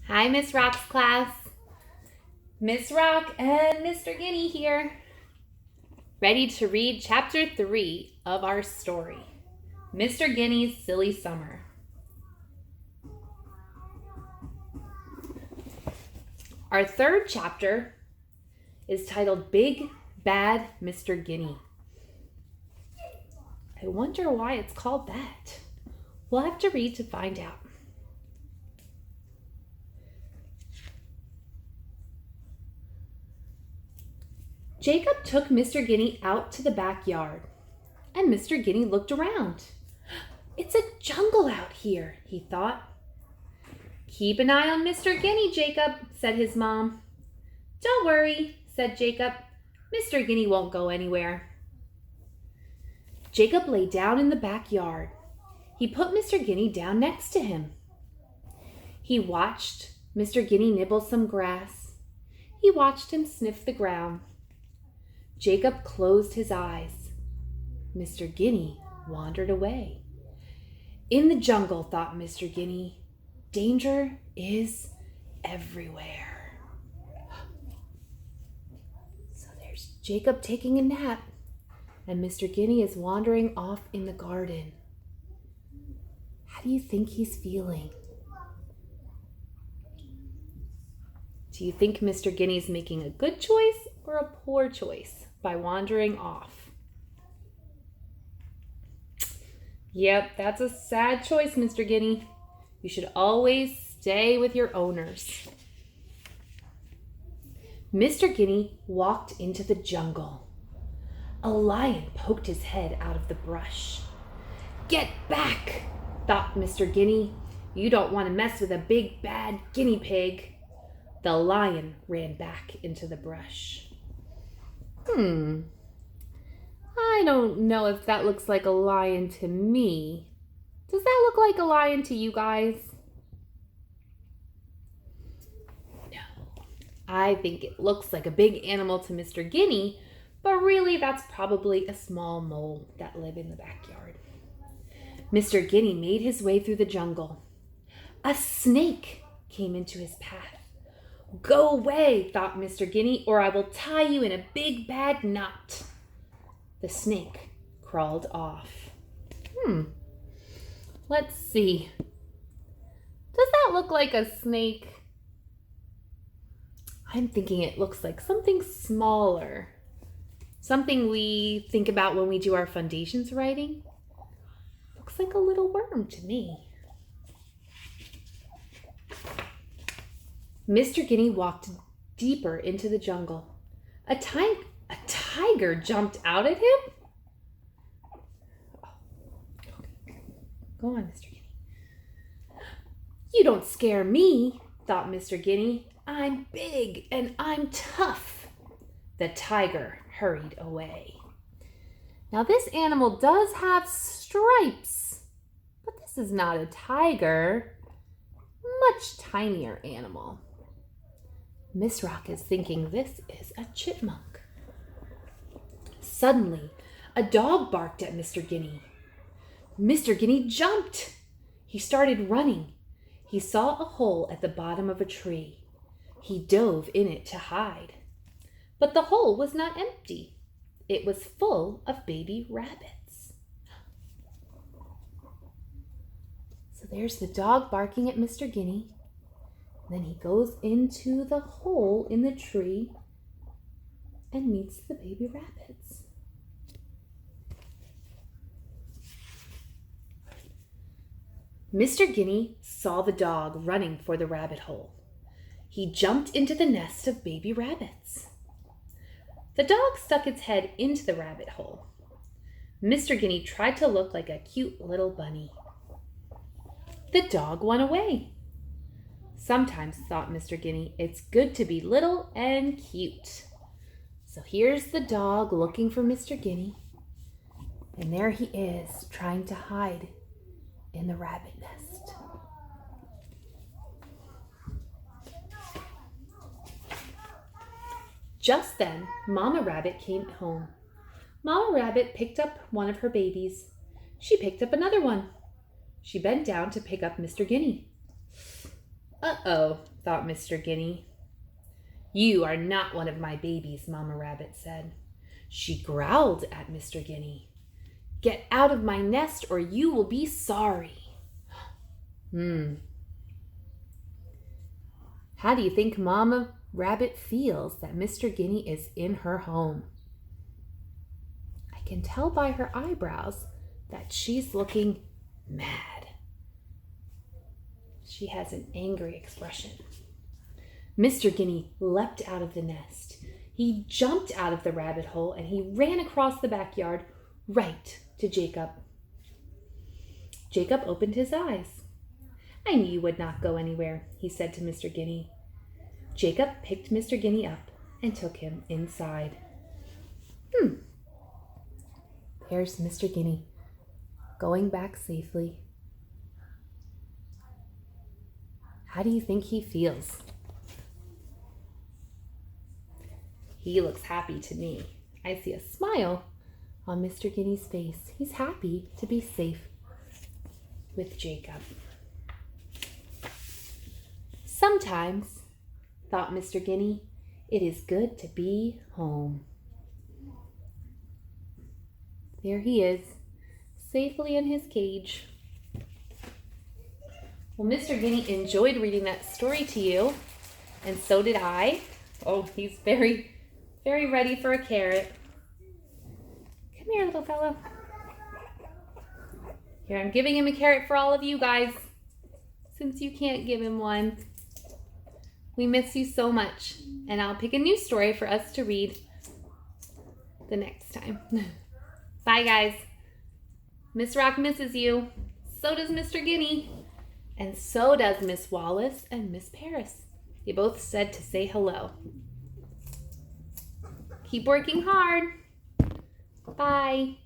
Hi, Miss Rock's class. Miss Rock and Mr. Guinea here. Ready to read chapter 3 of our story, Mr. Guinea's Silly Summer. Our third chapter is titled Big Bad Mr. Guinea. I wonder why it's called that. We'll have to read to find out. Jacob took Mr. Guinea out to the backyard, and Mr. Guinea looked around. It's a jungle out here, he thought. Keep an eye on Mr. Guinea, Jacob, said his mom. Don't worry, said Jacob. Mr. Guinea won't go anywhere. Jacob lay down in the backyard. He put Mr. Guinea down next to him. He watched Mr. Guinea nibble some grass. He watched him sniff the ground. Jacob closed his eyes. Mr. Guinea wandered away. In the jungle, thought Mr. Guinea, danger is everywhere. So there's Jacob taking a nap, and Mr. Guinea is wandering off in the garden. How do you think he's feeling? Do you think Mr. Guinea's making a good choice or a poor choice by wandering off? Yep, that's a sad choice, Mr. Guinea. You should always stay with your owners. Mr. Guinea walked into the jungle. A lion poked his head out of the brush. Get back, thought Mr. Guinea. You don't want to mess with a big bad guinea pig. The lion ran back into the brush. I don't know if that looks like a lion to me. Does that look like a lion to you guys? No. I think it looks like a big animal to Mr. Guinea, but really that's probably a small mole that live in the backyard. Mr. Guinea made his way through the jungle. A snake came into his path. Go away, thought Mr. Guinea, or I will tie you in a big bad knot. The snake crawled off. Let's see. Does that look like a snake? I'm thinking it looks like something smaller. Something we think about when we do our foundations writing. Looks like a little worm to me. Mr. Guinea walked deeper into the jungle. A tiger jumped out at him? Go on, Mr. Guinea. You don't scare me, thought Mr. Guinea. I'm big and I'm tough. The tiger hurried away. Now this animal does have stripes, but this is not a tiger. Much tinier animal. Miss Rock is thinking this is a chipmunk. Suddenly, a dog barked at Mr. Guinea. Mr. Guinea jumped. He started running. He saw a hole at the bottom of a tree. He dove in it to hide. But the hole was not empty. It was full of baby rabbits. So there's the dog barking at Mr. Guinea. Then he goes into the hole in the tree and meets the baby rabbits. Mr. Guinea saw the dog running for the rabbit hole. He jumped into the nest of baby rabbits. The dog stuck its head into the rabbit hole. Mr. Guinea tried to look like a cute little bunny. The dog went away. Sometimes, thought Mr. Guinea, it's good to be little and cute. So here's the dog looking for Mr. Guinea. And there he is, trying to hide in the rabbit nest. Just then, Mama Rabbit came home. Mama Rabbit picked up one of her babies. She picked up another one. She bent down to pick up Mr. Guinea. Uh-oh, thought Mr. Guinea. You are not one of my babies, Mama Rabbit said. She growled at Mr. Guinea. Get out of my nest or you will be sorry. How do you think Mama Rabbit feels that Mr. Guinea is in her home? I can tell by her eyebrows that she's looking mad. She has an angry expression. Mr. Guinea leapt out of the nest. He jumped out of the rabbit hole and he ran across the backyard right to Jacob. Jacob opened his eyes. I knew you would not go anywhere, he said to Mr. Guinea. Jacob picked Mr. Guinea up and took him inside. There's Mr. Guinea, going back safely. How do you think he feels? He looks happy to me. I see a smile on Mr. Guinea's face. He's happy to be safe with Jacob. Sometimes, thought Mr. Guinea, it is good to be home. There he is, safely in his cage. Well, Mr. Guinea enjoyed reading that story to you, and so did I. Oh, he's very, very ready for a carrot. Come here, little fellow. Here, I'm giving him a carrot for all of you guys, since you can't give him one. We miss you so much, and I'll pick a new story for us to read the next time. Bye, guys. Miss Rock misses you. So does Mr. Guinea. And so does Miss Wallace and Miss Paris. They both said to say hello. Keep working hard. Bye.